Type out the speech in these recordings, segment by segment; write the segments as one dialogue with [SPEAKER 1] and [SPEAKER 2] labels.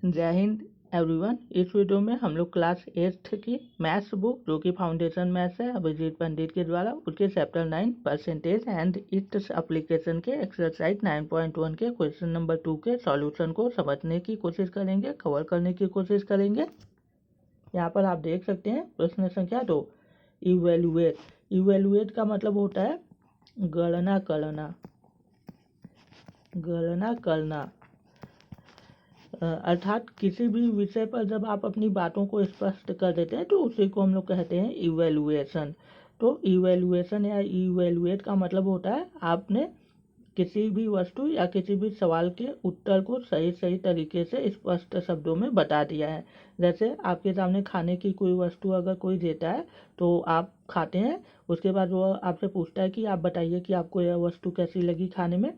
[SPEAKER 1] जय हिंद एवरीवन। इस वीडियो में हम लोग क्लास 8th की मैथ्स बुक जो कि फाउंडेशन मैथ्स है अभिजीत पंडित के द्वारा उसके chapter 9 percentage and its application के एक्सरसाइज 9.1 के क्वेश्चन नंबर 2 के सॉल्यूशन को समझने की कोशिश करेंगे, कवर करने की कोशिश करेंगे। यहाँ पर आप देख सकते हैं प्रश्न संख्या 2, इवेल्युएट। इवेल्युएट का मतलब होता है गणना करना, गणना करना। अर्थात किसी भी विषय पर जब आप अपनी बातों को स्पष्ट कर देते हैं तो उसी को हम लोग कहते हैं इवेल्युएशन। तो इवेल्युएशन या इवेल्युएट का मतलब होता है आपने किसी भी वस्तु या किसी भी सवाल के उत्तर को सही तरीके से स्पष्ट शब्दों में बता दिया है। जैसे आपके सामने खाने की कोई वस्तु अगर कोई देता है तो आप खाते हैं, उसके बाद वो आपसे पूछता है कि आप बताइए कि आपको यह वस्तु कैसी लगी खाने में,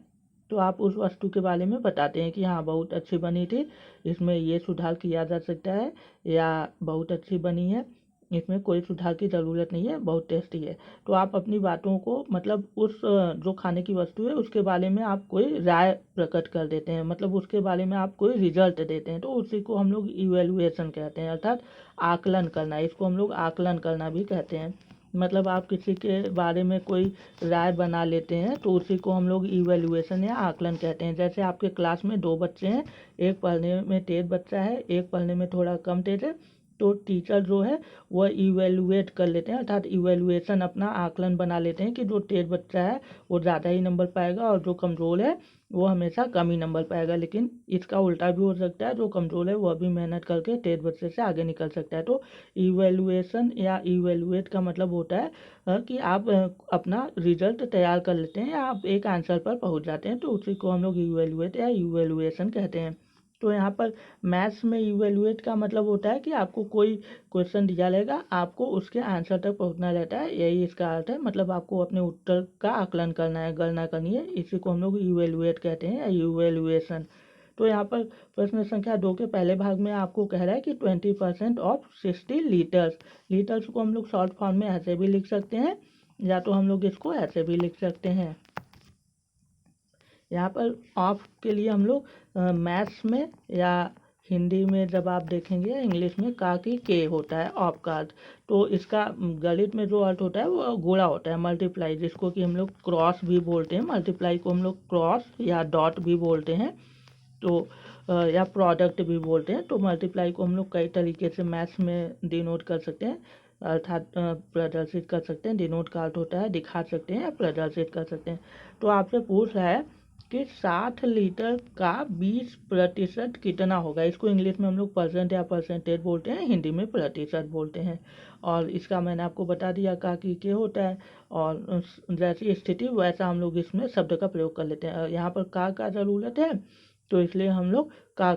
[SPEAKER 1] तो आप उस वस्तु के बारे में बताते हैं कि हाँ बहुत अच्छी बनी थी, इसमें ये सुधार किया जा सकता है, या बहुत अच्छी बनी है, इसमें कोई सुधार की ज़रूरत नहीं है, बहुत टेस्टी है। तो आप अपनी बातों को मतलब उस जो खाने की वस्तु है उसके बारे में आप कोई राय प्रकट कर देते हैं, मतलब उसके बारे में आप कोई रिजल्ट देते हैं, तो उसी को हम लोग इवेल्युएशन कहते हैं, अर्थात आकलन करना। इसको हम लोग आकलन करना भी कहते हैं। मतलब आप किसी के बारे में कोई राय बना लेते हैं तो उसी को हम लोग इवेल्युएशन या आकलन कहते हैं। जैसे आपके क्लास में 2 बच्चे हैं, एक पढ़ने में तेज बच्चा है, एक पढ़ने में थोड़ा कम तेज है, तो टीचर जो है वह इवेल्युएट कर लेते हैं, अर्थात इवेल्युएशन अपना आकलन बना लेते हैं कि जो तेज बच्चा है वो ज़्यादा ही नंबर पाएगा और जो कमज़ोर है वो हमेशा कम ही नंबर पाएगा। लेकिन इसका उल्टा भी हो सकता है, जो कमज़ोर है वह भी मेहनत करके तेज बच्चे से आगे निकल सकता है। तो इवेल्युएशन या इवेल्युएट का मतलब होता है कि आप अपना रिजल्ट तैयार कर लेते हैं या आप एक आंसर पर पहुंच जाते हैं, तो उसी को हम लोग इवेल्युएट या इवेल्युएशन कहते हैं। तो यहाँ पर मैथ्स में इवेल्युएट का मतलब होता है कि आपको कोई क्वेश्चन दिया रहेगा, आपको उसके आंसर तक पहुँचना रहता है, यही इसका अर्थ है। मतलब आपको अपने उत्तर का आकलन करना है, गणना करनी है, इसी को हम लोग इवेल्युएट कहते हैं या इवेल्युएशन। तो यहाँ पर प्रश्न संख्या 2 के पहले भाग में आपको कह रहा है कि 20% ऑफ 60 लीटर्स। लीटर्स को हम लोग शॉर्ट फॉर्म में ऐसे भी लिख सकते हैं या तो हम लोग इसको ऐसे भी लिख सकते हैं। यहाँ पर ऑफ के लिए हम लोग मैथ्स में या हिंदी में जब आप देखेंगे इंग्लिश में का की के होता है ऑफ का अर्थ, तो इसका गणित में जो अर्थ होता है वो गुणा होता है, मल्टीप्लाई, जिसको कि हम लोग क्रॉस भी बोलते हैं। मल्टीप्लाई को हम लोग क्रॉस या डॉट भी बोलते हैं, तो या प्रोडक्ट भी बोलते हैं। तो मल्टीप्लाई को हम लोग कई तरीके से मैथ्स में डिनोट कर सकते हैं, अर्थात प्रदर्शित कर सकते हैं। डिनोट का अर्थ होता है दिखा सकते हैं या प्रदर्शित कर सकते हैं। तो आपसे पूछ रहा है कि 60 लीटर का 20% कितना होगा। इसको इंग्लिश में हम लोग परसेंट या परसेंटेज बोलते हैं, हिंदी में प्रतिशत बोलते हैं। और इसका मैंने आपको बता दिया का की के होता है, और जैसी स्थिति वैसा हम लोग इसमें शब्द का प्रयोग कर लेते हैं। यहाँ पर का ज़रूरत है तो इसलिए हम लोग का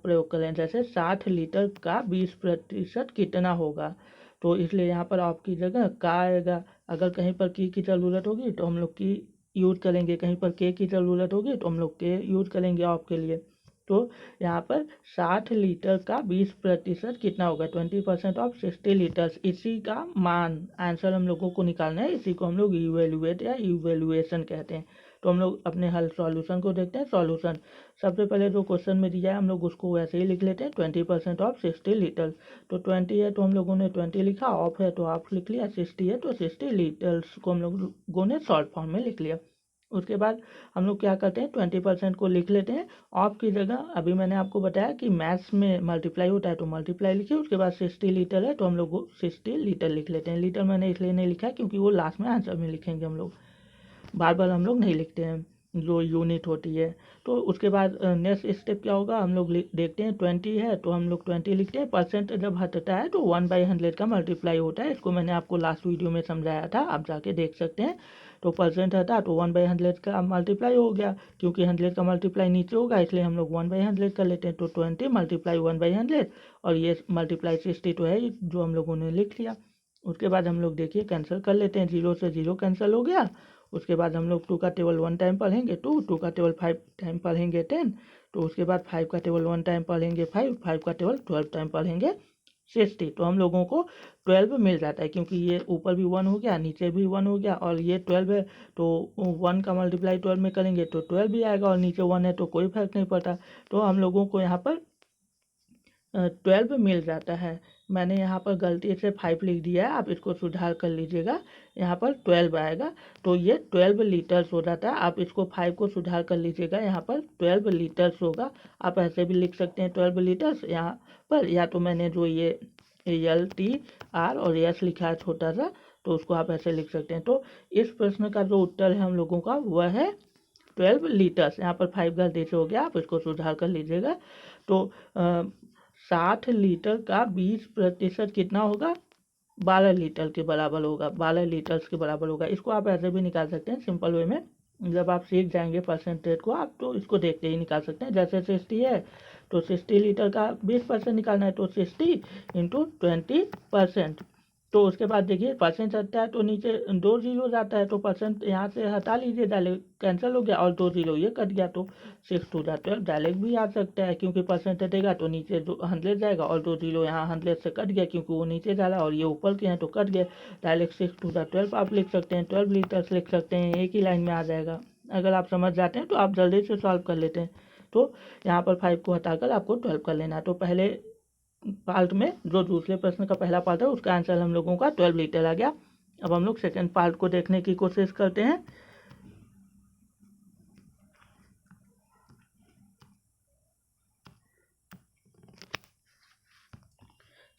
[SPEAKER 1] प्रयोग करें। जैसे 60 लीटर का 20% कितना होगा, तो इसलिए यहाँ पर आपकी जगह का आएगा। अगर कहीं पर की ज़रूरत होगी तो हम लोग की यूज़ करेंगे, कहीं पर के की ज़रूरत होगी तो हम लोग के यूज़ करेंगे ऑफ के लिए। तो यहाँ पर 60 लीटर का 20% कितना होगा, 20% ऑफ 60 लीटर्स, इसी का मान आंसर हम लोगों को निकालना है। इसी को हम लोग इवेल्युएट या इवेल्युएशन कहते हैं। तो हम लोग अपने हल सॉल्यूशन को देखते हैं। सॉल्यूशन सबसे पहले जो क्वेश्चन में दिया है हम लोग उसको वैसे ही लिख लेते हैं, 20% ऑफ 60 लीटर। तो 20 है तो हम लोगों ने 20 लिखा, ऑफ है तो ऑफ लिख लिया, 60 है तो 60 लीटर्स को हम लोगों ने शॉर्ट फॉर्म में लिख लिया। उसके बाद हम लोग क्या करते हैं, 20% को लिख लेते हैं ऑफ की जगह। अभी मैंने आपको बताया कि मैथ्स में मल्टीप्लाई होता है तो मल्टीप्लाई लिखिए, उसके बाद 60 लीटर है तो हम लोग 60 लीटर लिख लेते हैं। लीटर मैंने इसलिए नहीं लिखा क्योंकि वो लास्ट में आंसर में लिखेंगे हम लोग, बार बार हम लोग नहीं लिखते हैं जो यूनिट होती है। तो उसके बाद नेक्स्ट स्टेप क्या होगा, हम लोग देखते हैं 20 है तो हम लोग 20 लिखते हैं। परसेंट जब हटता है तो 1/100 का मल्टीप्लाई होता है, इसको मैंने आपको लास्ट वीडियो में समझाया था, आप जाके देख सकते हैं। तो परसेंट हटा तो 1/100 का मल्टीप्लाई हो गया, क्योंकि 100 का मल्टीप्लाई नीचे होगा इसलिए हम लोग 1/100 कर लेते हैं। तो 20 मल्टीप्लाई 1/100, और ये मल्टीप्लाई 60 तो है जो हम लोगों ने लिख लिया। उसके बाद हम लोग देखिए कैंसिल कर लेते हैं, 0 से 0 कैंसिल हो गया। उसके बाद हम लोग 2 का टेबल 1 टाइम पढ़ेंगे 2 का टेबल 5 टाइम पढ़ेंगे 10, तो उसके बाद 5 का टेबल 1 टाइम पढ़ेंगे 5 का टेबल 12 टाइम पढ़ेंगे 60। तो हम लोगों को 12 मिल जाता है, क्योंकि ये ऊपर भी 1 हो गया नीचे भी 1 हो गया, और ये 12 है तो 1 का मल्टीप्लाई 12 में करेंगे तो 12 भी आएगा, और नीचे 1 है तो कोई फर्क नहीं पड़ता। तो हम लोगों को यहाँ पर 12 मिल जाता है। मैंने यहाँ पर गलती से 5 लिख दिया है, आप इसको सुधार कर लीजिएगा, यहाँ पर 12 आएगा। तो ये 12 लीटर्स हो जाता है। आप इसको 5 को सुधार कर लीजिएगा, यहाँ पर 12 लीटर्स होगा। आप ऐसे भी लिख सकते हैं 12 लीटर्स यहाँ पर, या तो मैंने जो ये LTR और S लिखा है छोटा सा, तो उसको आप ऐसे लिख सकते हैं। तो इस प्रश्न का जो उत्तर है हम लोगों का वह है 12 लीटर्स। यहाँ पर 5 गलती से हो गया, आप इसको सुधार कर लीजिएगा। तो 60 लीटर का 20% कितना होगा? 12 लीटर के बराबर होगा, 12 लीटर्स के बराबर होगा। इसको आप ऐसे भी निकाल सकते हैं सिंपल वे में, जब आप सीख जाएंगे परसेंटेज को आप तो इसको देखते ही निकाल सकते हैं। जैसे 60 है तो 60 लीटर का 20% निकालना है, तो 60 इंटू 20%। तो उसके बाद देखिए परसेंट हटता है तो नीचे 2 जीरो जाता है, तो परसेंट यहाँ से हटा लीजिए, डायरेक्ट कैंसिल हो गया और 2 जीरो ये कट गया, तो 6 टू जाता है। डायरेक्ट भी आ सकता है क्योंकि परसेंट हटेगा तो नीचे 100 जाएगा और 2 जीरो यहाँ 100 से कट गया क्योंकि वो नीचे जा रहा है और ये ऊपर के हैं तो कट गए। डायरेक्ट 6 टू 12 आप लिख सकते हैं, 12 लीटर्स लिख सकते हैं, एक ही लाइन में आ जाएगा। अगर आप समझ जाते हैं तो आप जल्दी से सॉल्व कर लेते हैं। तो यहाँ पर 5 को हटाकर आपको 12 कर लेना है। तो पहले पार्ट में जो दूसरे प्रश्न का पहला पार्ट है उसका आंसर हम लोगों का 12 लीटर आ गया। अब हम लोग सेकेंड पार्ट को देखने की कोशिश करते हैं।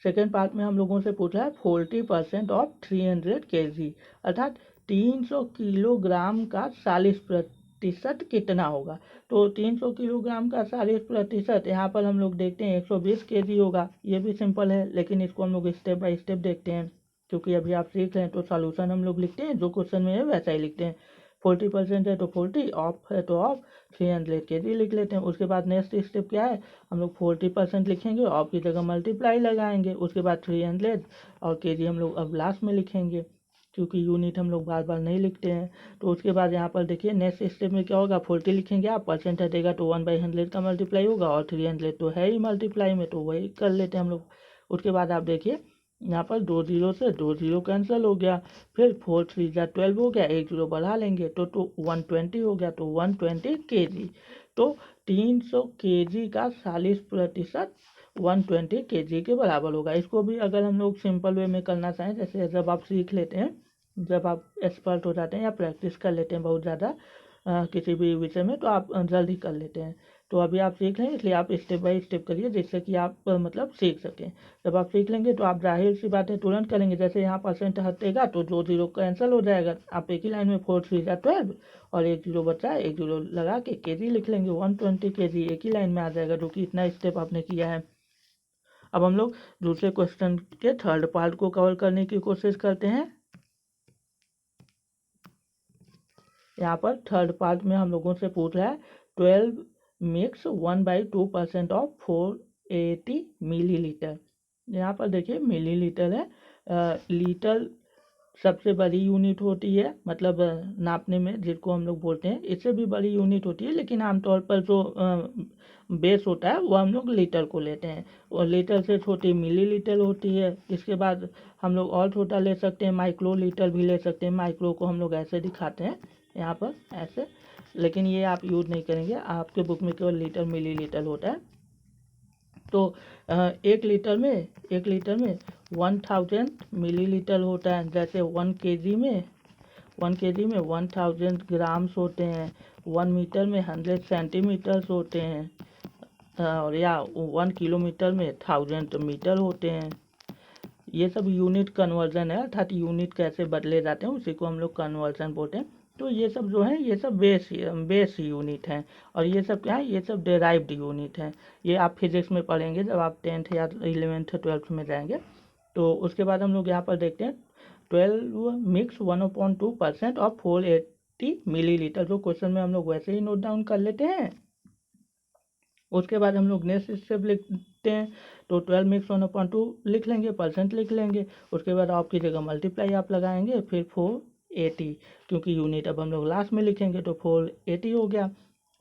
[SPEAKER 1] सेकेंड पार्ट में हम लोगों से पूछा है 40% ऑफ 300 kg, अर्थात 300 किलोग्राम का 40% कितना होगा। तो 300 किलोग्राम का 40%, यहाँ पर हम लोग देखते हैं 120 kg होगा। ये भी सिंपल है, लेकिन इसको हम लोग स्टेप बाय स्टेप देखते हैं क्योंकि अभी आप सीख रहे हैं। तो सॉल्यूशन हम लोग लिखते हैं जो क्वेश्चन में है वैसा ही लिखते हैं। 40% है तो 40, ऑफ है तो ऑफ, 300 kg लिख लेते हैं। उसके बाद नेक्स्ट स्टेप क्या है, हम लोग 40% लिखेंगे, ऑफ की जगह मल्टीप्लाई लगाएंगे। उसके बाद 300 और kg हम लोग अब लास्ट में लिखेंगे क्योंकि यूनिट हम लोग बार बार नहीं लिखते हैं। तो उसके बाद यहाँ पर देखिए नेक्स्ट स्टेप में क्या होगा, 40 लिखेंगे आप, परसेंट हटेगा तो 1/100 का मल्टीप्लाई होगा और 300 तो है ही मल्टीप्लाई में, तो वही कर लेते हैं हम लोग। उसके बाद आप देखिए यहाँ पर 2 जीरो से 2 जीरो कैंसिल हो गया, फिर 4 3 जा 12 हो गया, एक जीरो बढ़ा लेंगे तो 120 हो गया, तो 120 kg। तो 300 kg का 40% 120 kg के बराबर होगा। इसको भी अगर हम लोग सिंपल वे में करना चाहें, जैसे जब आप सीख लेते हैं, जब आप एक्सपर्ट हो जाते हैं या प्रैक्टिस कर लेते हैं बहुत ज़्यादा किसी भी विषय में, तो आप जल्दी कर लेते हैं। तो अभी आप सीख रहे हैं इसलिए आप स्टेप बाय स्टेप करिए जिससे कि आप मतलब सीख सकें। जब आप सीख लेंगे तो आप जाहिर सी बात है तुरंत करेंगे। जैसे यहाँ परसेंट हटेगा तो 2 जीरो कैंसिल हो जाएगा, आप एक ही लाइन में 4 3 जा 12 और एक जीरो बचा है, एक जीरो लगा के kg लिख लेंगे, 120 kg एक ही लाइन में आ जाएगा, जो कि इतना स्टेप आपने किया है। अब हम लोग दूसरे क्वेश्चन के थर्ड पार्ट को कवर करने की कोशिश करते हैं। यहाँ पर थर्ड पार्ट में हम लोगों से पूछ रहा है 12 मिक्स 1/2% ऑफ 480 मिलीलीटर। यहाँ पर देखिए मिलीलीटर है, लीटर सबसे बड़ी यूनिट होती है, मतलब नापने में जिसको हम लोग बोलते हैं, इससे भी बड़ी यूनिट होती है, लेकिन आमतौर पर जो बेस होता है वो हम लोग लीटर को लेते हैं, और लीटर से छोटी मिलीलीटर होती है। इसके बाद हम लोग और छोटा ले सकते हैं, माइक्रो लीटर भी ले सकते हैं। माइक्रो को हम लोग ऐसे दिखाते हैं यहाँ पर ऐसे, लेकिन ये आप यूज़ नहीं करेंगे, आपके बुक में केवल लीटर मिलीलीटर होता है। तो 1 लीटर में 1000 मिलीलीटर होता है। जैसे 1 kg में 1000 ग्राम्स होते हैं, 1 मीटर में 100 सेंटीमीटर्स होते हैं, और या 1 किलोमीटर में 1000 मीटर होते हैं। ये सब यूनिट कन्वर्जन है, अर्थात यूनिट कैसे बदले जाते हैं उसी को हम लोग कन्वर्जन बोलते हैं। तो ये सब जो है ये सब बेस यूनिट हैं, और ये सब क्या है, ये सब डेराइव्ड यूनिट हैं। ये आप फिजिक्स में पढ़ेंगे जब आप 10th या 11th 12th में जाएंगे। तो उसके बाद हम लोग यहाँ पर देखते हैं 12 मिक्स 1/2% ऑफ 480 मिलीलीटर। जो क्वेश्चन में हम लोग वैसे ही नोट डाउन कर लेते हैं। उसके बाद हम लोग नेक्स्ट स्टेप लिखते हैं, तो 12 मिक्स 1/2 लिख लेंगे, परसेंट लिख लेंगे। उसके बाद ऑफ की जगह मल्टीप्लाई आप लगाएंगे, फिर 480, क्योंकि यूनिट अब हम लोग लास्ट में लिखेंगे तो 480 हो गया।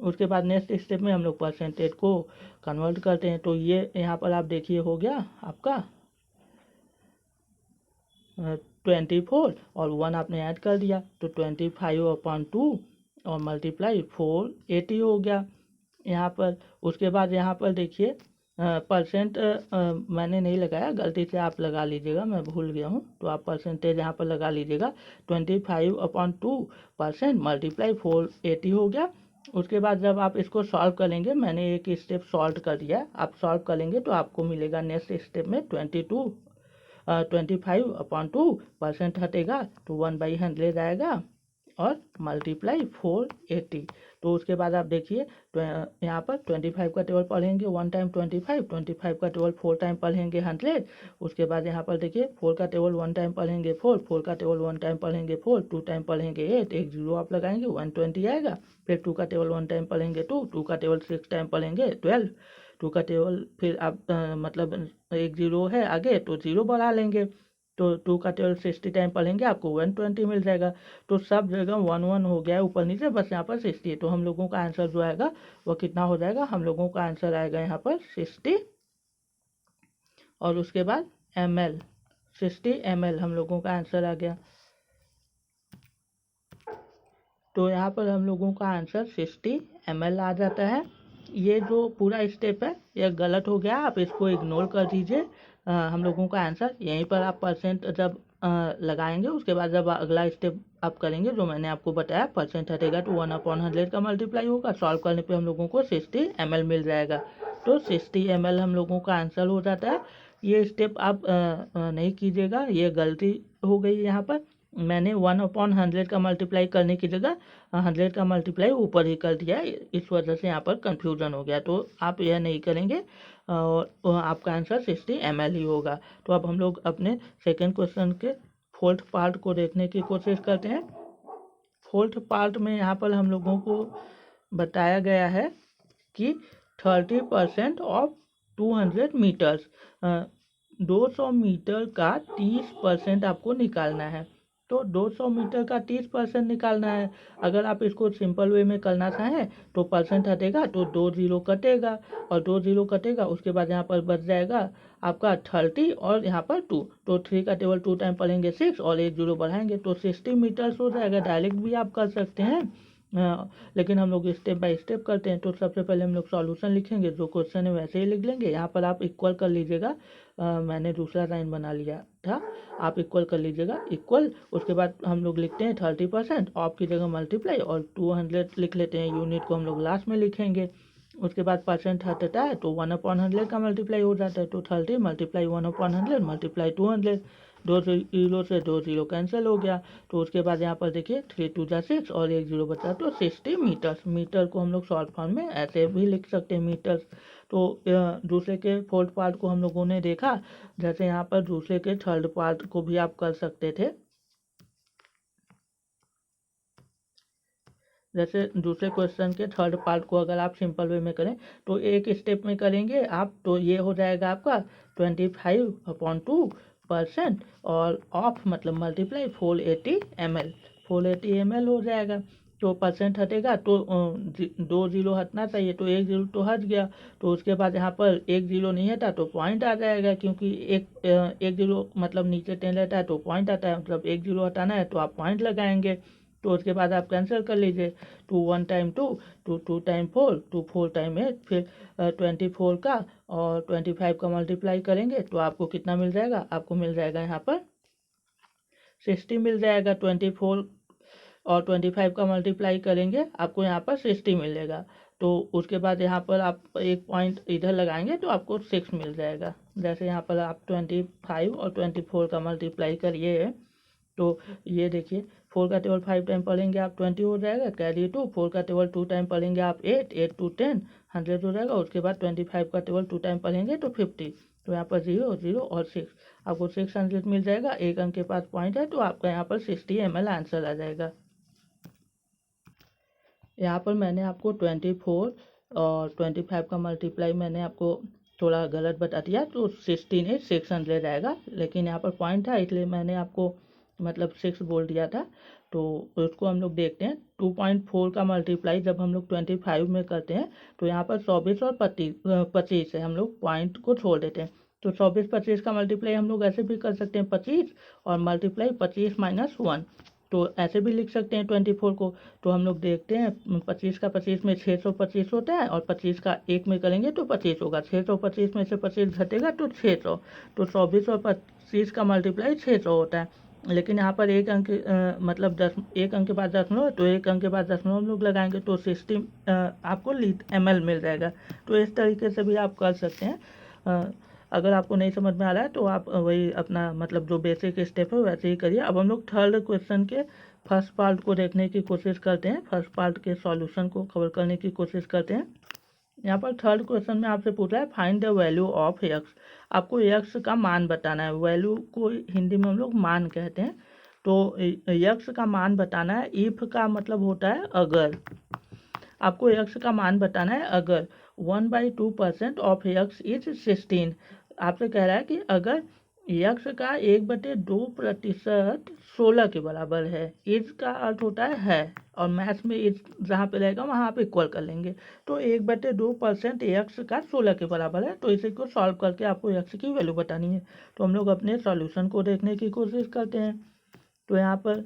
[SPEAKER 1] उसके बाद नेक्स्ट स्टेप में हम लोग परसेंटेज को कन्वर्ट करते हैं। तो ये यहाँ पर आप देखिए हो गया आपका 24 और 1 आपने ऐड कर दिया, तो 25/2 और मल्टीप्लाई 480 हो गया यहाँ पर। उसके बाद यहाँ पर देखिए परसेंट मैंने नहीं लगाया, गलती से आप लगा लीजिएगा, मैं भूल गया हूँ, तो आप परसेंटेज यहाँ पर लगा लीजिएगा। 25/2% मल्टीप्लाई 480 हो गया। उसके बाद जब आप इसको सॉल्व करेंगे, मैंने एक स्टेप सॉल्व कर दिया, आप सॉल्व करेंगे तो आपको मिलेगा नेक्स्ट स्टेप में 25/2% हटेगा तो 1/100 आएगा और मल्टीप्लाई 480। तो उसके बाद आप देखिए तो यहाँ पर 25 का टेबल पढ़ेंगे 1 टाइम 25, 25 का टेबल 4 टाइम पढ़ेंगे 100। उसके बाद यहाँ पर देखिए 4 का टेबल 1 टाइम पढ़ेंगे 4, 4 का टेबल 1 टाइम पढ़ेंगे 4, 2 टाइम पढ़ेंगे 8, एक जीरो आप लगाएंगे 120 आएगा। फिर 2 का टेबल 1 टाइम पढ़ेंगे 2, 2 का टेबल 6 टाइम पढ़ेंगे 12, 2 का टेबल फिर आप मतलब एक जीरो है आगे तो जीरो बढ़ा लेंगे, तो 2 का टेबल 60 टाइम पढ़ेंगे आपको 120 मिल जाएगा। तो सब जगह 1 हो गया है ऊपर नीचे, बस यहाँ पर 60 है। तो हम लोगों का आंसर जो आएगा वो कितना हो जाएगा, हम लोगों का आंसर आएगा यहाँ पर 60 और उसके बाद ml, 60 ml हम लोगों का आंसर आ गया। तो यहाँ पर हम लोगों का आंसर 60 ml आ जाता है। ये जो पूरा स्टेप है ये गलत हो गया, आप इसको इग्नोर कर दीजिए। हम लोगों का आंसर यहीं पर आप परसेंट जब लगाएंगे, उसके बाद जब अगला स्टेप आप करेंगे जो मैंने आपको बताया, परसेंट हटेगा तो 1/100 का मल्टीप्लाई होगा, सॉल्व करने पे हम लोगों को 60 ml मिल जाएगा। तो 60 ml हम लोगों का आंसर हो जाता है। ये स्टेप आप नहीं कीजिएगा, ये गलती हो गई यहाँ पर। मैंने 1/100 का मल्टीप्लाई करने की जगह 100 का मल्टीप्लाई ऊपर ही कर दिया है, इस वजह से यहाँ पर कंफ्यूजन हो गया। तो आप यह नहीं करेंगे और आपका आंसर 60 ml ही होगा। तो अब हम लोग अपने सेकेंड क्वेश्चन के फोर्थ पार्ट को देखने की कोशिश करते हैं। फोर्थ पार्ट में यहाँ पर हम लोगों को बताया गया है कि 30% ऑफ 200 मीटर्स, 200 मीटर का 30% आपको निकालना है। तो 200 मीटर का 30% निकालना है। अगर आप इसको सिंपल वे में करना चाहें तो परसेंट हटेगा तो 2 जीरो कटेगा और 2 जीरो कटेगा, उसके बाद यहाँ पर बच जाएगा आपका 30 और यहाँ पर 2, तो 3 का टेबल 2 टाइम पढ़ेंगे 6 और एक जीरो बढ़ाएंगे तो 60 मीटर्स हो जाएगा। डायरेक्ट भी आप कर सकते हैं, लेकिन हम लोग स्टेप बाय स्टेप करते हैं। तो सबसे पहले हम लोग सॉल्यूशन लिखेंगे, जो क्वेश्चन है वैसे ही लिख लेंगे। यहाँ पर आप इक्वल कर लीजिएगा, मैंने दूसरा लाइन बना लिया था, आप इक्वल कर लीजिएगा, इक्वल। उसके बाद हम लोग लिखते हैं 30% ऑफ की जगह मल्टीप्लाई और 200 लिख लेते हैं, यूनिट को हम लोग लास्ट में लिखेंगे। उसके बाद परसेंट हटता है तो 1/100 का मल्टीप्लाई हो जाता है, तो 30 मल्टीप्लाई 1/100 मल्टीप्लाई 200, 2 जीरो से 2 जीरो कैंसिल हो गया। तो उसके बाद यहाँ पर देखिए 3 2 जा 6 और एक जीरो बचा तो 60 मीटर्स। मीटर को हम लोग शॉर्ट फॉर्म में ऐसे भी लिख सकते हैं, मीटर्स। तो दूसरे के फोर्थ पार्ट को हम लोगों ने देखा, जैसे यहाँ पर दूसरे के थर्ड पार्ट को भी आप कर सकते थे। जैसे दूसरे क्वेश्चन के थर्ड पार्ट को अगर आप सिंपल वे में करें तो एक स्टेप में करेंगे आप, तो ये हो जाएगा आपका 25/2% और ऑफ मतलब मल्टीप्लाई 480 ml, 480 ml हो जाएगा। तो परसेंट हटेगा तो 2 जीरो हटना चाहिए, तो एक जीरो तो हट गया। तो उसके बाद यहाँ पर एक जीरो नहीं हटा तो पॉइंट आ जाएगा, क्योंकि एक जीरो मतलब नीचे 10 रहता है तो पॉइंट आता है, मतलब एक जीरो हटाना है तो आप पॉइंट लगाएंगे। तो उसके बाद आप कैंसिल कर लीजिए, 2 1 टाइम 2, 2 टाइम 4, 2 4 टाइम 8, फिर 24 का और 25 का मल्टीप्लाई करेंगे तो आपको कितना मिल जाएगा, आपको मिल जाएगा यहाँ पर 60 मिल जाएगा। 24 और 25 का मल्टीप्लाई करेंगे आपको यहाँ पर 60 मिलेगा। तो उसके बाद यहाँ पर आप एक पॉइंट इधर लगाएंगे तो आपको 6 मिल जाएगा। जैसे यहाँ पर आप 25 और 24 का मल्टीप्लाई करिए तो ये देखिए 4 का टेबल 5 टाइम पढ़ेंगे आप 20 हो जाएगा, कैरी 2, 4 का टेबल 2 टाइम पढ़ेंगे आप 8, 8 2 10, 100 हो जाएगा। उसके बाद 25 का टेबल 2 टाइम पढ़ेंगे तो 50, तो यहाँ पर 0 0 और 6, आपको 600 मिल जाएगा। एक अंक के पास पॉइंट है तो आपका यहाँ पर 60 ml आंसर आ जाएगा। यहाँ पर मैंने आपको 24 और 25 का मल्टीप्लाई मैंने आपको थोड़ा गलत बता दिया, तो 16 है 600 आएगा, लेकिन यहाँ पर पॉइंट था इसलिए मैंने आपको मतलब 6 बोल दिया था। तो उसको हम लोग देखते हैं। 2.4 का मल्टीप्लाई जब हम लोग 25 में करते हैं तो यहाँ पर 24 और 25 है, हम लोग पॉइंट को छोड़ देते हैं। तो 24 25 का मल्टीप्लाई हम लोग ऐसे भी कर सकते हैं 25 और मल्टीप्लाई 25 - 1, तो ऐसे भी लिख सकते हैं 24 को। तो हम लोग देखते हैं 25 का 25 में 625 होता है, और 25 का 1 में करेंगे तो 25 होगा। 625 में से 25 घटेगा तो 600। तो 24 और 25 का मल्टीप्लाई 600 होता है। लेकिन यहाँ पर एक अंक मतलब 10, एक अंक के बाद दशमलव, तो एक अंक के बाद दशमलव हम लोग लगाएंगे तो 60 आपको ml मिल जाएगा। तो इस तरीके से भी आप कर सकते हैं। अगर आपको नहीं समझ में आ रहा है तो आप वही अपना मतलब जो बेसिक स्टेप है वैसे ही करिए। अब हम लोग थर्ड क्वेश्चन के फर्स्ट पार्ट को देखने की कोशिश करते हैं, फर्स्ट पार्ट के सॉल्यूशन को कवर करने की कोशिश करते हैं। यहाँ पर थर्ड क्वेश्चन में आपसे पूछा है find the value of x. आपको एक्स का मान बताना है। वैल्यू को हिंदी में हम लोग मान कहते हैं। तो एक्स का मान बताना है। इफ का मतलब होता है अगर। आपको एक्स का मान बताना है अगर 1/2% ऑफ एक्स इज 16। आपसे कह रहा है कि अगर यक्स का 1/2% 16 के बराबर है। इज का अर्थ होता है और मैथ्स में इज जहाँ पे रहेगा वहाँ आप इक्वल कर लेंगे। तो 1/2% यक्स का 16 के बराबर है। तो इसी को सॉल्व करके आपको यक्स की वैल्यू बतानी है। तो हम लोग अपने सॉल्यूशन को देखने की कोशिश करते हैं। तो यहाँ पर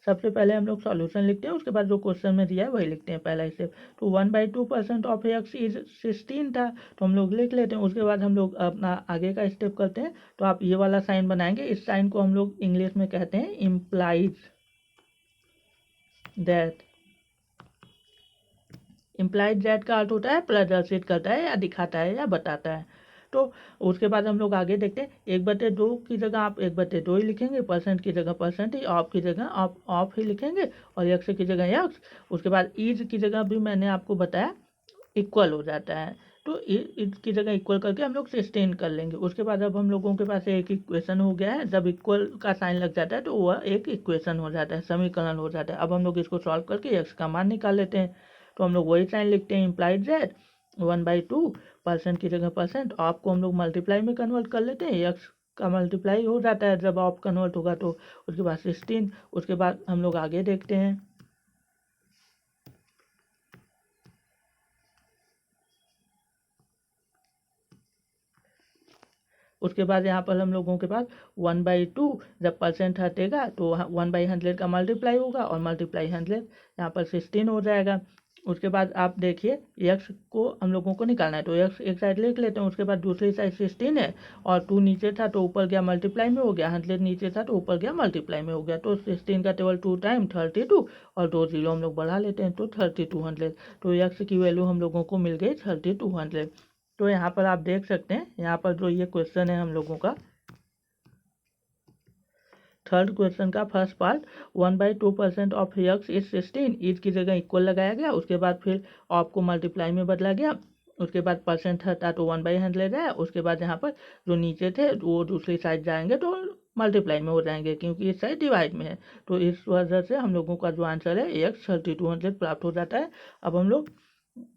[SPEAKER 1] सबसे पहले हम लोग सॉल्यूशन लिखते हैं, उसके बाद जो क्वेश्चन में दिया है वही लिखते हैं पहला स्टेप। तो 1/2% ऑफ एक्स इज 16 था, तो हम लोग लिख लेते हैं। उसके बाद हम लोग अपना आगे का स्टेप करते हैं। तो आप ये वाला साइन बनाएंगे। इस साइन को हम लोग इंग्लिश में कहते हैं इम्प्लाइज दैट। इम्प्लाइड दैट का अर्थ होता है प्रदर्शित करता है या दिखाता है या बताता है। तो उसके बाद हम लोग आगे देखते हैं। 1/2 की जगह आप 1/2 ही लिखेंगे, परसेंट की जगह परसेंट ही, ऑफ की जगह ऑफ ही लिखेंगे, और यक्स की जगह यक्स। उसके बाद ईज की जगह भी मैंने आपको बताया इक्वल हो जाता है। तो इज की जगह इक्वल करके हम लोग 16 कर लेंगे। उसके बाद अब हम लोगों के पास एक इक्वेशन हो गया है। जब इक्वल का साइन लग जाता है तो वह एक इक्वेशन हो जाता है, समीकरण हो जाता है। अब हम लोग इसको सॉल्व करके एक्स का मान निकाल लेते हैं। तो हम लोग वही साइन लिखते हैं इम्प्लाइड दैट 1/2 परसेंट की जगह परसेंट, ऑफ को हम लोग मल्टीप्लाई में कन्वर्ट कर लेते हैं। एक्स का मल्टीप्लाई हो जाता है जब ऑफ कन्वर्ट होगा तो। उसके बाद 16। उसके बाद हम लोग आगे देखते हैं। उसके बाद यहाँ पर हम लोगों के पास 1/2 जब परसेंट हटेगा तो 1/100 का मल्टीप्लाई होगा, और मल्टीप्लाई 100 यहाँ पर 16 हो जाएगा। उसके बाद आप देखिए यक्स को हम लोगों को निकालना है। तो यक्स एक साइड लिख लेते हैं। उसके बाद दूसरी साइड 16 है, और 2 नीचे था तो ऊपर गया मल्टीप्लाई में हो गया, 100 नीचे था तो ऊपर गया मल्टीप्लाई में हो गया। तो 16 का टेबल 2 टाइम 32, और 2 जीरो हम लोग बढ़ा लेते हैं तो 3200। तो यक्स की वैल्यू हम लोगों को मिल गई 3200। तो यहाँ पर आप देख सकते हैं, यहाँ पर जो ये क्वेश्चन है हम लोगों का थर्ड क्वेश्चन का first part 1/2% of x is 16। Is की जगह इक्वल लगाया गया। उसके बाद फिर ऑफ को मल्टीप्लाई में बदला गया। उसके बाद परसेंट था तो 1/100 है। उसके बाद यहाँ पर जो नीचे थे वो दूसरी साइड जाएंगे तो मल्टीप्लाई में हो जाएंगे, क्योंकि इस साइड डिवाइड में है। तो इस वजह से हम लोगों का जो आंसर है एक्स 3200 प्राप्त हो जाता है। अब हम लोग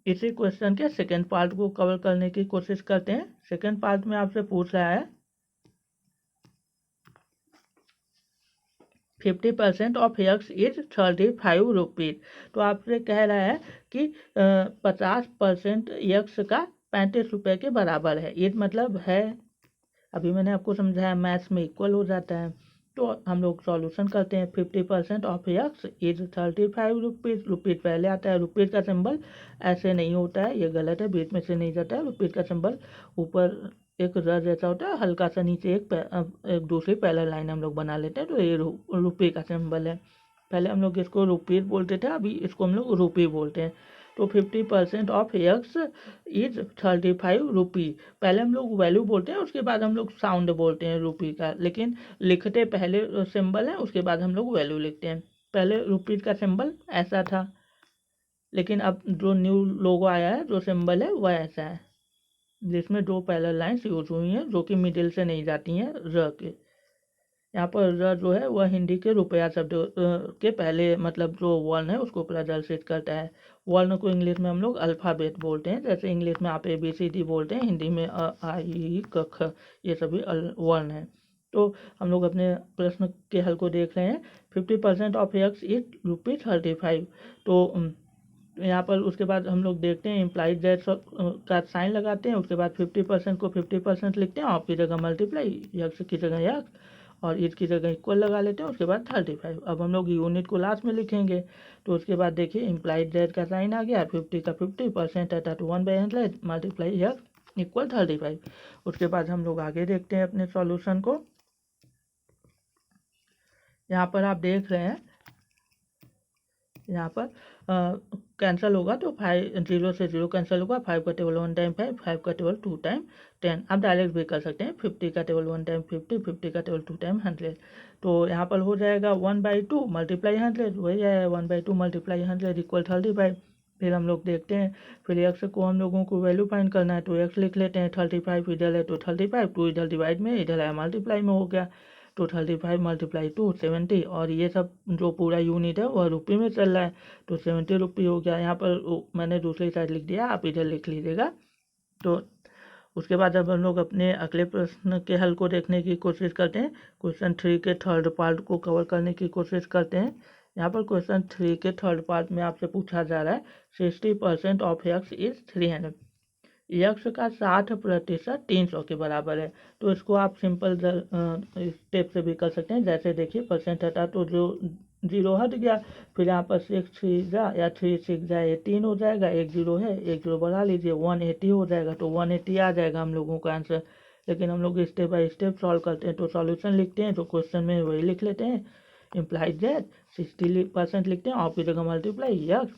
[SPEAKER 1] इसी क्वेश्चन के सेकेंड पार्ट को कवर करने की कोशिश करते हैं। सेकेंड पार्ट में आपसे पूछ रहा है 50% ऑफ यक्स इज 35 रुपीज। तो आपसे कह रहा है कि 50% यक्स का 35 रुपये के बराबर है। ये मतलब है, अभी मैंने आपको समझाया मैथ्स में इक्वल हो जाता है। तो हम लोग सॉल्यूशन करते हैं। 50% of x is 35 rupees. Rupees पहले आता है। रुपीज़ का सिंबल ऐसे नहीं होता है, ये गलत है, बीच में से नहीं जाता है। रुपीज़ का सिंबल ऊपर एक र जैसा होता है, हल्का सा नीचे एक दूसरी पैरेलल लाइन हम लोग बना लेते हैं। तो ये रुपये का सिंबल है। पहले हम लोग इसको रुपीज़ बोलते थे, अभी इसको हम लोग रुपये बोलते हैं। तो 50% ऑफ यक्स इज 35 रुपी। पहले हम लोग वैल्यू बोलते हैं, उसके बाद हम लोग साउंड बोलते हैं रुपी का, लेकिन लिखते पहले सिंबल है, उसके बाद हम लोग वैल्यू लिखते हैं। पहले रुपीज का सिंबल ऐसा था, लेकिन अब जो न्यू लोगो आया है, जो सिंबल है वह ऐसा है, जिसमें दो पैरेलल लाइंस यूज हुई हैं जो कि मिडिल से नहीं जाती हैं र के। यहाँ पर र जो है वह हिंदी के रुपया शब्द के पहले मतलब जो वर्ण है उसको प्रदर्शित करता है। वर्ण को इंग्लिश में हम लोग अल्फ़ाबेट बोलते हैं। जैसे इंग्लिश में आप ABCD बोलते हैं, हिंदी में अ आ इ ई क ख, ये सभी वर्ण हैं। तो हम लोग अपने प्रश्न के हल को देख रहे हैं। 50% ऑफ एक्स इज ₹35। तो यहाँ पर उसके बाद हम लोग देखते हैं इम्प्लाइड दैट का साइन लगाते हैं। उसके बाद 50% को 50% लिखते हैं, ऑफ की जगह मल्टीप्लाई, यक्स की जगह यक्स, और ईच की जगह इक्वल लगा लेते हैं, उसके बाद 35। अब हम लोग यूनिट को लास्ट में लिखेंगे, तो उसके बाद देखिए इम्प्लाइड जेड का साइन आ गया, 50 का 50% आता तो 1/100 मल्टीप्लाई एक्स इक्वल 35। उसके बाद हम लोग आगे देखते हैं अपने सॉल्यूशन को। यहाँ पर आप देख रहे हैं, यहाँ पर कैंसिल होगा तो 5 0 से 0 कैंसिल होगा, 5 का टेबल 1 टाइम 5, 5 का टेबल 2 टाइम 10। आप डायरेक्ट भी कर सकते हैं, 50 का टेबल 1 टाइम 50, 50 का टेबल 2 टाइम 100। तो यहाँ पर हो जाएगा 1/2 मल्टीप्लाई 100, वही है 1/2 मल्टीप्लाई 100 इक्वल 35। फिर हम लोग देखते हैं, फिर एक्स को हम लोगों को वैल्यू फाइंड करना है, तो एक्स लिख लेते हैं 35, इधर है तो 35, 2 इधर डिवाइड में, इधर है मल्टीप्लाई में हो गया, तो 35 मल्टीप्लाई 2 70। और ये सब जो पूरा यूनिट है वह रुपये में चल रहा है, तो 70 रुपये हो गया। यहाँ पर मैंने दूसरी साइड लिख दिया, आप इधर लिख लीजिएगा। तो उसके बाद अब हम लोग अपने अगले प्रश्न के हल को देखने की कोशिश करते हैं। क्वेश्चन 3 के थर्ड पार्ट को कवर करने की कोशिश करते हैं। यहाँ पर क्वेश्चन 3 के थर्ड पार्ट में आपसे पूछा जा रहा है 60% ऑफ एक्स इज 300। यक्स का 60% 300 के बराबर है। तो इसको आप सिंपल स्टेप से भी कर सकते हैं। जैसे देखिए परसेंट हटा तो जो 0 हट गया, फिर यहाँ पर 6 3 जा या 3 6 जा 18 हो जाएगा, 1 0 है, 1 0 बढ़ा लीजिए 180 हो जाएगा, तो 180 आ जाएगा हम लोगों का आंसर। लेकिन हम लोग स्टेप बाय स्टेप सॉल्व करते हैं, तो सॉल्यूशन लिखते हैं तो क्वेश्चन में वही लिख लेते हैं, इम्प्लाइज दैट 60% लिखते हैं, ऑफ की जगह मल्टीप्लाई यक्स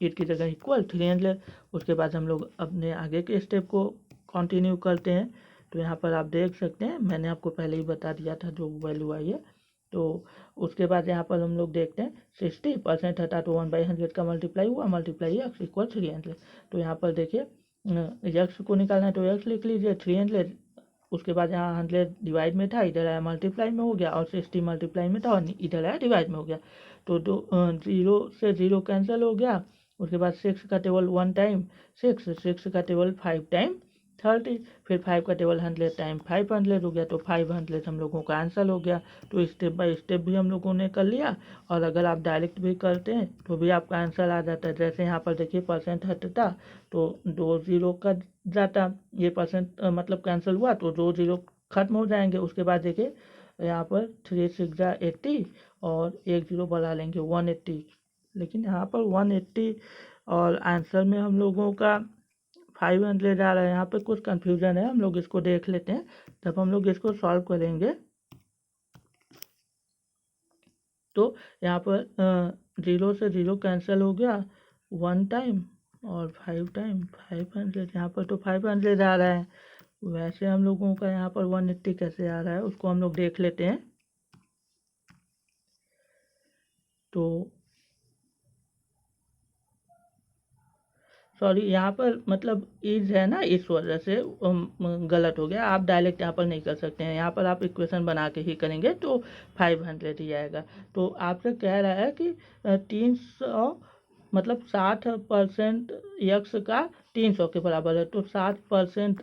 [SPEAKER 1] ईट की जगह इक्वल 300। उसके बाद हम लोग अपने आगे के स्टेप को कंटिन्यू करते हैं। तो यहाँ पर आप देख सकते हैं, मैंने आपको पहले ही बता दिया था जो वैल्यू आई है। तो उसके बाद यहाँ पर हम लोग देखते हैं 60% हटा तो 1/100 का मल्टीप्लाई हुआ, मल्टीप्लाई एक्स इक्वल 300। तो यहाँ पर देखिए एक्स को निकालना है तो एक्स लिख लीजिए 300। उसके बाद यहाँ 100 डिवाइड में था, इधर आया मल्टीप्लाई में हो गया, और 60 मल्टीप्लाई में था और इधर आया डिवाइड में हो गया। तो 0 से 0 कैंसिल हो गया। उसके बाद 6 का टेबल 1 टाइम 6, 6 का टेबल 5 टाइम 30, फिर 5 का टेबल 100 टाइम 500 हो गया, तो 500 हम लोगों का आंसर हो गया। तो स्टेप बाय स्टेप भी हम लोगों ने कर लिया, और अगर आप डायरेक्ट भी करते हैं तो भी आपका आंसर आ जाता है। जैसे यहाँ पर देखिए परसेंट हटता तो 2 0 का जाता, ये परसेंट मतलब कैंसिल हुआ तो 2 0 खत्म हो जाएंगे। उसके बाद देखिए यहाँ पर 3 6 जा 80 और 1 0 बढ़ा लेंगे 180, लेकिन यहाँ पर 180 और आंसर में हम लोगों का 500 आ रहा है। यहाँ पे कुछ कंफ्यूजन है, हम लोग इसको देख लेते हैं। जब हम लोग इसको सॉल्व करेंगे तो यहाँ पर 0 से 0 कैंसिल हो गया 1 टाइम और 5 टाइम 500, यहाँ पर तो 500 आ रहा है। वैसे हम लोगों का यहाँ पर 180 कैसे आ रहा है उसको हम लोग देख लेते हैं। तो सॉरी, यहाँ पर मतलब इज है ना, इस वजह से गलत हो गया। आप डायरेक्ट यहाँ पर नहीं कर सकते हैं, यहाँ पर आप इक्वेशन बना के ही करेंगे तो 500 ही आएगा। तो आपसे कह रहा है कि 300 मतलब 60% यक्स का 300 के बराबर है, तो 60%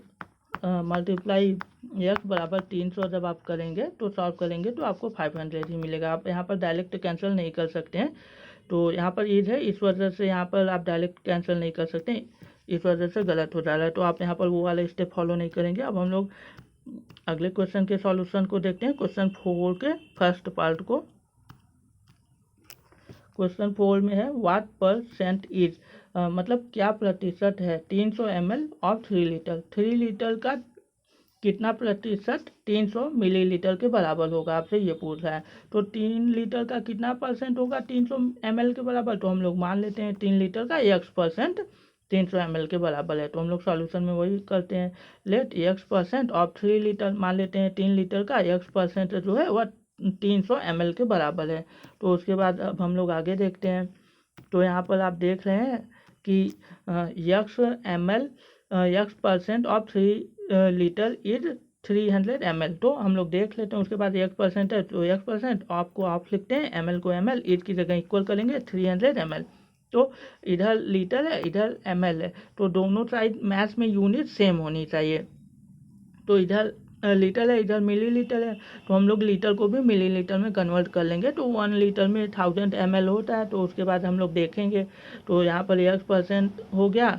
[SPEAKER 1] मल्टीप्लाई यक्स बराबर 300 जब आप करेंगे तो सॉल्व करेंगे तो आपको 500 ही मिलेगा। आप यहाँ पर डायरेक्ट कैंसिल नहीं कर सकते हैं। तो यहाँ पर ईज है, इस वजह से यहाँ पर आप डायरेक्ट कैंसिल नहीं कर सकते, इस वजह से गलत हो जा रहा है। तो आप यहाँ पर वो वाला स्टेप फॉलो नहीं करेंगे। अब हम लोग अगले क्वेश्चन के सॉल्यूशन को देखते हैं, क्वेश्चन 4 के फर्स्ट पार्ट को। क्वेश्चन 4 में है व्हाट % इज, मतलब क्या प्रतिशत है 300 ml ऑफ 3 लीटर। 3 लीटर का कितना प्रतिशत 300 मिलीलीटर के बराबर होगा, आपसे ये पूछ रहा है। तो 3 लीटर का कितना परसेंट होगा 300 ml के बराबर, तो हम लोग मान लेते हैं 3 लीटर का x% 300 ml के बराबर है। तो हम लोग सॉल्यूशन में वही करते हैं, लेट x% ऑफ 3 लीटर, मान लेते हैं 3 लीटर का x% जो है वह 300 ml के बराबर है। तो उसके बाद अब हम लोग आगे देखते हैं। तो यहाँ पर आप देख रहे हैं कि x% of 3 litre is 300 ml। तो हम लोग देख लेते हैं, उसके बाद x% है तो x% ऑफ को ऑफ लिखते हैं, ml को ml, इज की जगह इक्वल करेंगे 300 ml। तो इधर लीटर है इधर ml है, तो दोनों साइड मैथ्स में यूनिट सेम होनी चाहिए। तो इधर लीटर है इधर मिलीलीटर है, तो हम लोग लीटर को भी मिलीलीटर में कन्वर्ट कर लेंगे। तो 1 लीटर में 1000 ml होता है। तो उसके बाद हम लोग देखेंगे, तो यहाँ पर x% हो गया,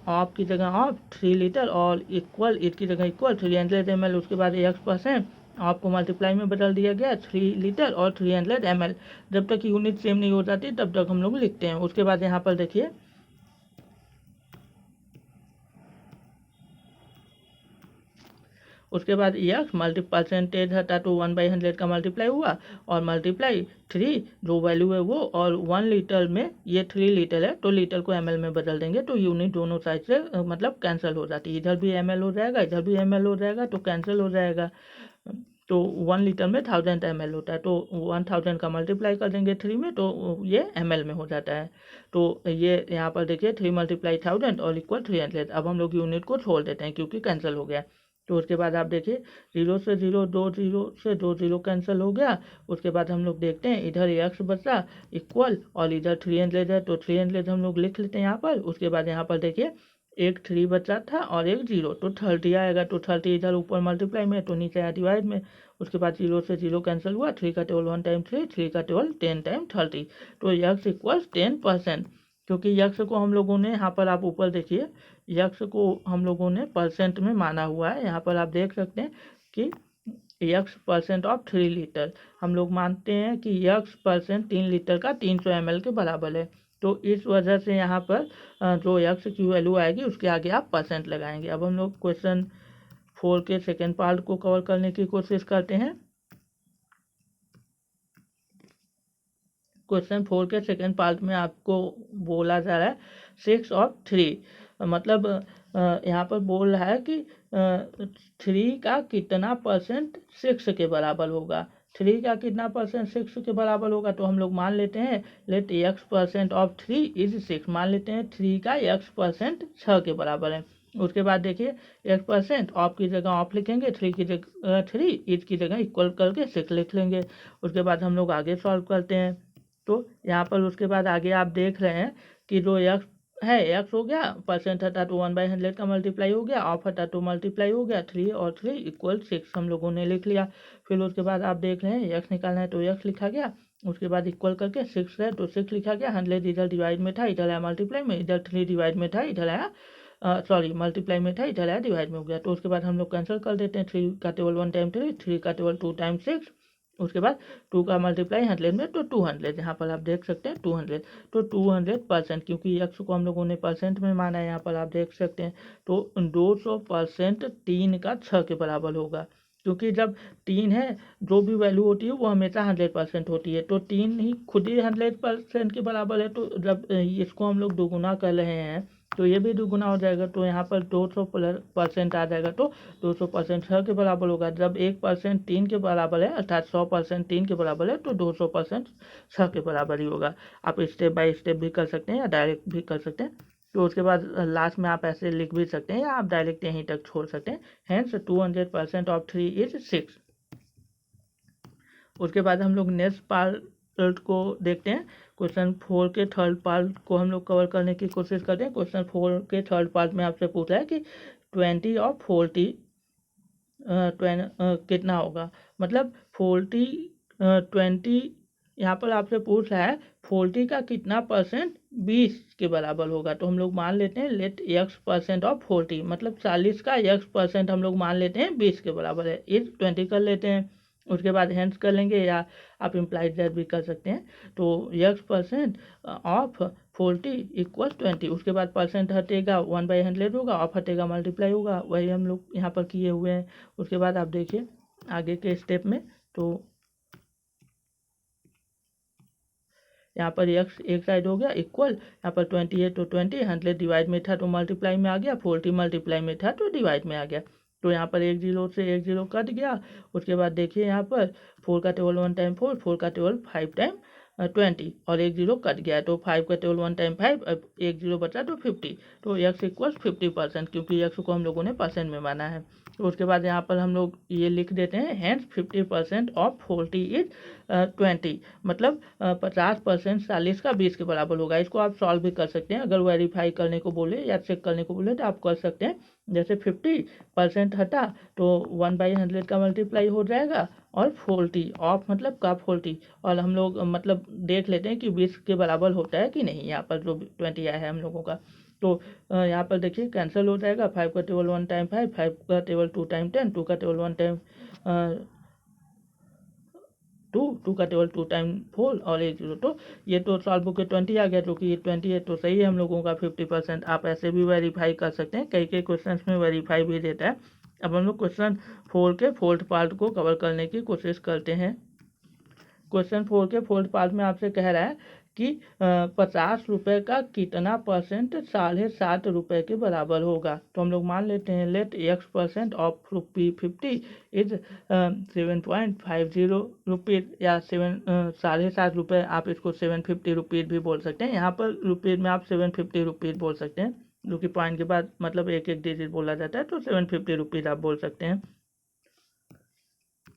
[SPEAKER 1] ऑफ की जगह ऑफ 3 लीटर और इक्वल इट की जगह इक्वल 300 ml। उसके बाद x% ऑफ को मल्टीप्लाई में बदल दिया गया 3 लीटर और 300 ml। जब तक यूनिट सेम नहीं हो जाती तब तक हम लोग लिखते हैं। उसके बाद यहाँ पर देखिए उसके बाद यक्स परसेंटेज हटा तो 1/100 का मल्टीप्लाई हुआ और मल्टीप्लाई 3 जो वैल्यू है वो, और 1 लीटर में ये 3 लीटर है तो लीटर को ml में बदल देंगे तो यूनिट दोनों साइड से मतलब कैंसिल हो जाती है। इधर भी ml हो जाएगा, इधर भी ml हो जाएगा तो कैंसिल हो जाएगा। तो 1 लीटर में 1000 ml होता है तो 1000 का मल्टीप्लाई कर देंगे 3 में तो ये ml में हो जाता है। तो ये यहाँ पर देखिए 3 × 1000 और इक्वल 300। अब हम लोग यूनिट को छोड़ देते हैं क्योंकि कैंसिल हो गया। तो उसके बाद आप देखिए 0 से 0, 2 0 से 2 0 कैंसिल हो गया। उसके बाद हम लोग देखते हैं इधर एक्स बचा इक्वल और इधर 300 है तो 300 हम लोग लिख लेते हैं यहाँ पर। उसके बाद यहाँ पर देखिए एक 3 बचा था और एक 0 तो 30 आएगा तो 30 इधर ऊपर मल्टीप्लाई में तो नीचे आया डिवाइड में। उसके बाद 0 से 0 कैंसिल हुआ, 3 का टेबल 1 टाइम 3, 3 का टेबल 10 टाइम 30 तो यक्स इक्वल्स 10%। क्योंकि यक्स को हम लोगों ने यहाँ पर आप ऊपर देखिए यक्स को हम लोगों ने परसेंट में माना हुआ है। यहाँ पर आप देख सकते हैं कि यक्स परसेंट ऑफ 3 लीटर हम लोग मानते हैं कि यक्स परसेंट 3 लीटर का 300 ml के बराबर है। तो इस वजह से यहाँ पर जो यक्स की वैल्यू आएगी उसके आगे आप परसेंट लगाएंगे। अब हम लोग क्वेश्चन 4 के सेकेंड पार्ट को कवर करने की कोशिश करते हैं। क्वेश्चन 4 के सेकेंड पार्ट में आपको बोला जा रहा है 6 और 3, मतलब यहाँ पर बोल रहा है कि 3 का कितना परसेंट 6 के बराबर होगा। 3 का कितना परसेंट 6 के बराबर होगा तो हम लोग मान लेते हैं let x percent of 3 is 6, मान लेते हैं 3 का x परसेंट 6 के बराबर है। उसके बाद देखिए x परसेंट ऑफ की जगह ऑफ लिखेंगे, 3 की जगह 3, इज की जगह इक्वल करके 6 लिख लेंगे। उसके बाद हम लोग आगे सॉल्व करते हैं। तो यहाँ पर उसके बाद आगे आप देख रहे हैं कि जो यक्स है यक्स हो गया, परसेंट हटा तो 1/100 का मल्टीप्लाई हो गया, ऑफ हटा तो मल्टीप्लाई हो गया, 3 और 3 इक्वल 6 हम लोगों ने लिख लिया। फिर उसके बाद आप देख रहे हैं यक्स निकालना है तो यक्स लिखा गया। उसके बाद इक्वल करके 6 है तो 6 लिखा गया। 100 इधर डिवाइड में था, इधर आया मल्टीप्लाई में, इधर 3 डिवाइड में था, इधर आया सॉरी मल्टीप्लाई में था, इधर आया डिवाइड में हो गया। तो उसके बाद हम लोग कैंसिल कर देते हैं। 3 का टेबल 1 टाइम 3, 3 का टेबल 2 टाइम 6। उसके बाद 2 का मल्टीप्लाई 100 में तो 200, यहाँ पर आप देख सकते हैं 200 तो 200%, क्योंकि यक्स को हम लोगों ने परसेंट में माना है यहाँ पर आप देख सकते हैं। तो 200% 3 का 6 के बराबर होगा, क्योंकि जब 3 है जो भी वैल्यू होती है वो हमेशा 100% होती है। तो 3 ही खुद ही 100% के बराबर है तो जब इसको हम लोग दोगुना कर रहे हैं तो ये भी दोगुना हो जाएगा। तो यहाँ पर 200% आ जाएगा तो 200% 6 के बराबर होगा। जब 1% 3 के बराबर है अर्थात 100% 3 के बराबर है तो 200% 6 के बराबर ही होगा। आप स्टेप बाय स्टेप भी कर सकते हैं या डायरेक्ट भी कर सकते हैं। तो उसके बाद लास्ट में आप ऐसे लिख भी सकते हैं या आप डायरेक्ट यहीं तक छोड़ सकते हैं। Hence 200% of 3 is 6। उसके बाद हम लोग नेक्स्ट पार्ट को देखते हैं। क्वेश्चन 4 के थर्ड पार्ट को हम लोग कवर करने की कोशिश करते हैं। क्वेश्चन 4 के थर्ड पार्ट में आपसे पूछा है कि 20 और 40 कितना होगा, मतलब 40 20 यहाँ पर आपसे पूछ रहा है 40 का कितना परसेंट 20 के बराबर होगा। तो हम लोग मान लेते हैं लेट x परसेंट ऑफ 40, मतलब 40 का x परसेंट हम लोग मान लेते हैं 20 के बराबर है, इज 20 कर लेते हैं। उसके बाद हेंस कर लेंगे या आप इम्प्लाइड दैट भी कर सकते हैं। तो x परसेंट ऑफ 40 इक्वल 20। उसके बाद परसेंट हटेगा 1/100 होगा, ऑफ हटेगा मल्टीप्लाई होगा, वही हम लोग यहाँ पर किए हुए हैं। उसके बाद आप देखिए आगे के स्टेप में तो यहाँ पर x एक साइड हो गया इक्वल, यहाँ पर 20 है तो 20, 100 डिवाइड में था तो मल्टीप्लाई में आ गया, 40 मल्टीप्लाई में था तो डिवाइड में आ गया। तो यहाँ पर एक जीरो से एक जीरो कट गया। उसके बाद देखिए यहाँ पर 4 का टेबल 1 टाइम 4, 4 का टेबल 5 टाइम 20 और एक जीरो कट गया तो 5 का टेबल 1 टाइम 5, अब एक जीरो बचा तो 50। तो x इक्वल 50%, क्योंकि x को हम लोगों ने परसेंट में माना है। तो उसके बाद यहाँ पर हम लोग ये लिख देते हैं हैंस 50% ऑफ 40 इज 20, मतलब 50% 40 का 20 के बराबर होगा। इसको आप सॉल्व भी कर सकते हैं, अगर वेरीफाई करने को बोले या चेक करने को बोले तो आप कर सकते हैं। जैसे 50% हटा तो 1/100 का मल्टीप्लाई हो जाएगा और 40 ऑफ मतलब का 40, और हम लोग मतलब देख लेते हैं कि 20 के बराबर होता है कि नहीं। यहाँ पर जो 20 आया है हम लोगों का तो यहाँ पर देखिए कैंसिल हो जाएगा। 5 का टेबल 1 टाइम 5, 5 का टेबल 2 टाइम 10, 2 का टेबल 1 टाइम टू का टेबल 2 टाइम 4 और 8 0। तो ये तो सॉल्व होकर 20 आ गया, जो कि ये 20 है तो सही है हम लोगों का 50%। आप ऐसे भी वेरीफाई कर सकते हैं, कई क्वेश्चन में वेरीफाई भी देता है। अब हम लोग क्वेश्चन 4 के फोर्थ पार्ट को कवर करने की कोशिश करते हैं। क्वेश्चन 4 के फोर्थ पार्ट में आपसे कह रहा है कि 50 रुपये का कितना परसेंट 7.5 रुपये के बराबर होगा। तो हम लोग मान लेते हैं let x% of ₹50 is 7.50 rupees या 7.5 रुपये। आप इसको 750 रुपीज़ भी बोल सकते हैं। यहाँ पर रुपीज़ में आप 750 रुपीज़ बोल सकते हैं, जो कि पॉइंट के बाद मतलब एक एक डिजिट बोला जाता है, तो 750 रुपीज़ आप बोल सकते हैं।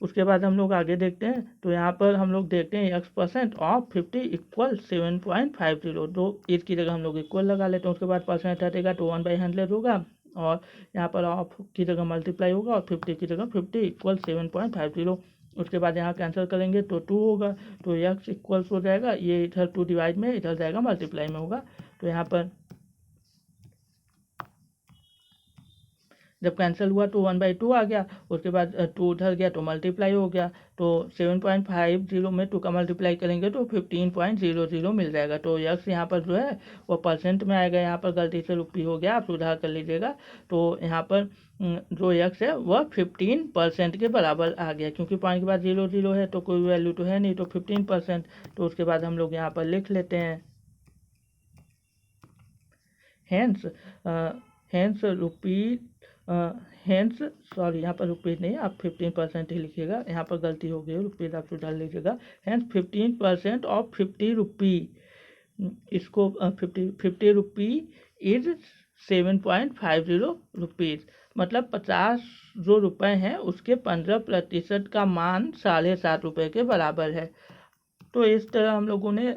[SPEAKER 1] उसके बाद हम लोग आगे देखते हैं, तो यहाँ पर हम लोग देखते हैं x% ऑफ 50 इक्वल 7.50। तो इस की जगह हम लोग इक्वल लगा लेते हैं। उसके बाद परसेंट हटेगा तो 1/100 होगा, और यहाँ पर ऑफ की जगह मल्टीप्लाई होगा और 50 की जगह 50 इक्वल 7.50। उसके बाद यहाँ कैंसिल करेंगे तो 2 होगा, तो x इक्वल्स हो जाएगा, ये इधर 2 डिवाइड में इधर जाएगा मल्टीप्लाई में होगा। तो यहाँ पर जब कैंसिल हुआ तो 1/2 आ गया। उसके बाद 2 उधर गया तो मल्टीप्लाई हो गया, तो 7.50 में 2 का मल्टीप्लाई करेंगे तो 15.00 मिल जाएगा। तो यक्स यहाँ पर जो है वो परसेंट में आएगा, यहाँ पर गलती से रुपये हो गया, आप सुधार कर लीजिएगा। तो यहाँ पर जो यक्स है वह 15% के बराबर आ गया, क्योंकि पॉइंट के बाद 0 है तो कोई वैल्यू तो है नहीं, तो 15%। तो उसके बाद हम लोग यहाँ पर लिख लेते हैं हेंस रुपीज हेंस सॉरी, यहाँ पर रुपीज़ नहीं, आप 15% ही लिखिएगा, यहाँ पर गलती हो गई, रुपीज़ आप सुधार लीजिएगा। हेंस 15% ऑफ 50 रुपी, इसको 50 रुपी इज 7.50 रुपीज़, मतलब 50 जो रुपये हैं उसके 15% का मान 7.5 रुपये के बराबर है। तो इस तरह हम लोगों ने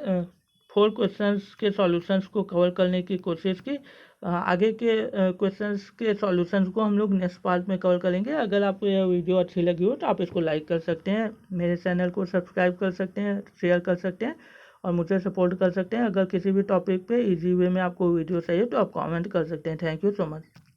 [SPEAKER 1] 4 क्वेश्चंस के सॉल्यूशंस को कवर करने की कोशिश की। आगे के क्वेश्चंस के सॉल्यूशंस को हम लोग नेक्स्ट पार्ट में कवर करेंगे। अगर आपको यह वीडियो अच्छी लगी हो तो आप इसको लाइक कर सकते हैं, मेरे चैनल को सब्सक्राइब कर सकते हैं, शेयर कर सकते हैं और मुझे सपोर्ट कर सकते हैं। अगर किसी भी टॉपिक पे इजी वे में आपको वीडियो चाहिए तो आप कमेंट कर सकते हैं। Thank you so much.